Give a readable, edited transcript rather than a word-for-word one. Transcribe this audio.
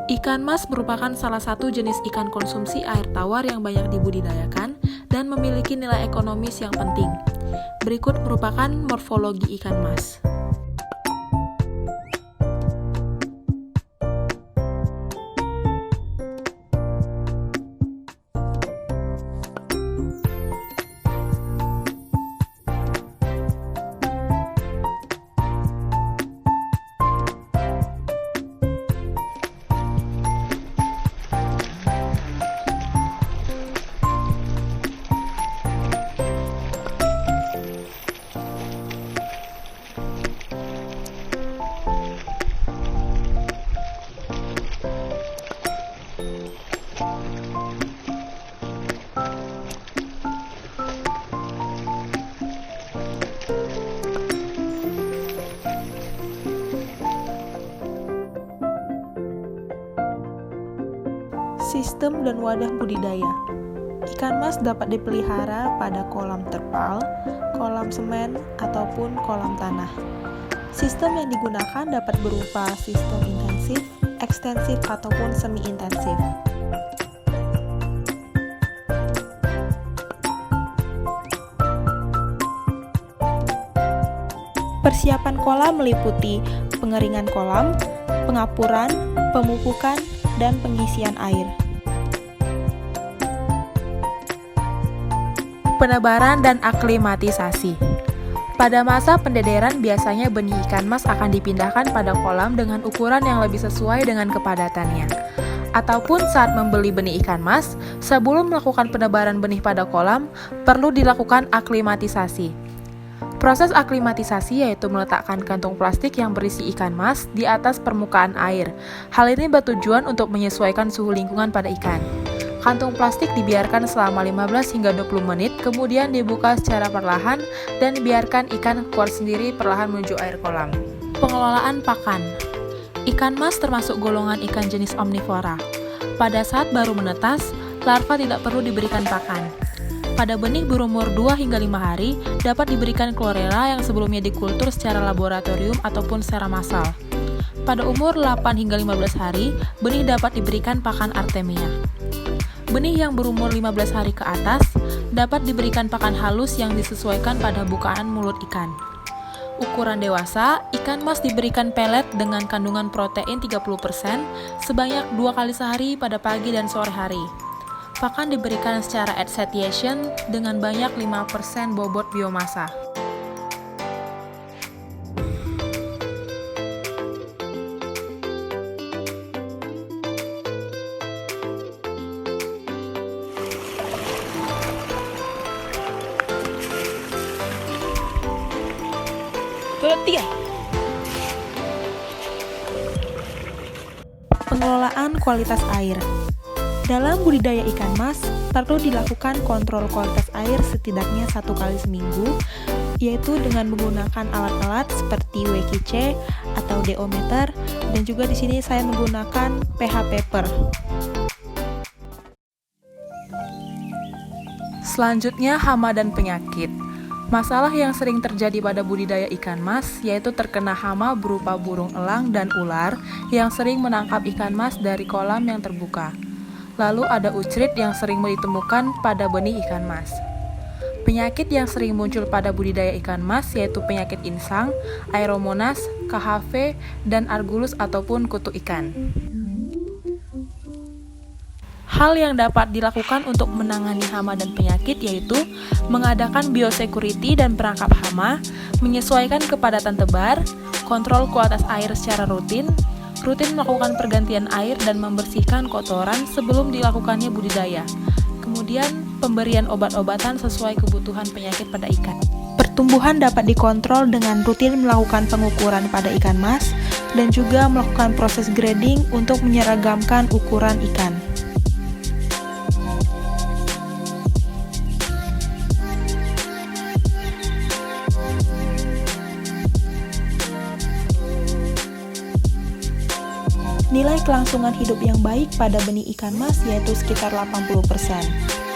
Ikan mas merupakan salah satu jenis ikan konsumsi air tawar yang banyak dibudidayakan dan memiliki nilai ekonomis yang penting. Berikut merupakan morfologi ikan mas. Sistem dan wadah budidaya. Ikan mas dapat dipelihara pada kolam terpal, kolam semen, ataupun kolam tanah. Sistem yang digunakan dapat berupa sistem intensif, ekstensif, ataupun semi-intensif. Persiapan kolam meliputi pengeringan kolam, pengapuran, pemupukan, dan pengisian air. Penebaran dan aklimatisasi. Pada masa pendederan biasanya benih ikan mas akan dipindahkan pada kolam dengan ukuran yang lebih sesuai dengan kepadatannya. Ataupun saat membeli benih ikan mas, sebelum melakukan penebaran benih pada kolam, perlu dilakukan aklimatisasi. Proses aklimatisasi yaitu meletakkan kantung plastik yang berisi ikan mas di atas permukaan air. Hal ini bertujuan untuk menyesuaikan suhu lingkungan pada ikan. Kantung plastik dibiarkan selama 15 hingga 20 menit, kemudian dibuka secara perlahan dan dibiarkan ikan keluar sendiri perlahan menuju air kolam. Pengelolaan pakan. Ikan mas termasuk golongan ikan jenis omnivora. Pada saat baru menetas, larva tidak perlu diberikan pakan. Pada benih berumur 2 hingga 5 hari, dapat diberikan klorela yang sebelumnya dikultur secara laboratorium ataupun secara massal. Pada umur 8 hingga 15 hari, benih dapat diberikan pakan artemia. Benih yang berumur 15 hari ke atas, dapat diberikan pakan halus yang disesuaikan pada bukaan mulut ikan. Ukuran dewasa, ikan mas diberikan pelet dengan kandungan protein 30% sebanyak 2 kali sehari pada pagi dan sore hari. Pakan diberikan secara at satiation dengan banyak 5% bobot biomasa. Pengelolaan kualitas air. Dalam budidaya ikan mas, perlu dilakukan kontrol kualitas air setidaknya 1 kali seminggu, yaitu dengan menggunakan alat-alat seperti WQC atau DO-meter, dan juga di sini saya menggunakan pH paper. Selanjutnya, hama dan penyakit. Masalah yang sering terjadi pada budidaya ikan mas yaitu terkena hama berupa burung elang dan ular yang sering menangkap ikan mas dari kolam yang terbuka. Lalu ada ucrit yang sering ditemukan pada benih ikan mas. Penyakit yang sering muncul pada budidaya ikan mas yaitu penyakit insang, Aeromonas, KHV, dan Argulus ataupun kutu ikan. Hal yang dapat dilakukan untuk menangani hama dan penyakit yaitu mengadakan biosecurity dan perangkap hama, menyesuaikan kepadatan tebar, kontrol kualitas air secara rutin melakukan pergantian air dan membersihkan kotoran sebelum dilakukannya budidaya. Kemudian, pemberian obat-obatan sesuai kebutuhan penyakit pada ikan. Pertumbuhan dapat dikontrol dengan rutin melakukan pengukuran pada ikan mas dan juga melakukan proses grading untuk menyeragamkan ukuran ikan. Nilai kelangsungan hidup yang baik pada benih ikan mas yaitu sekitar 80%.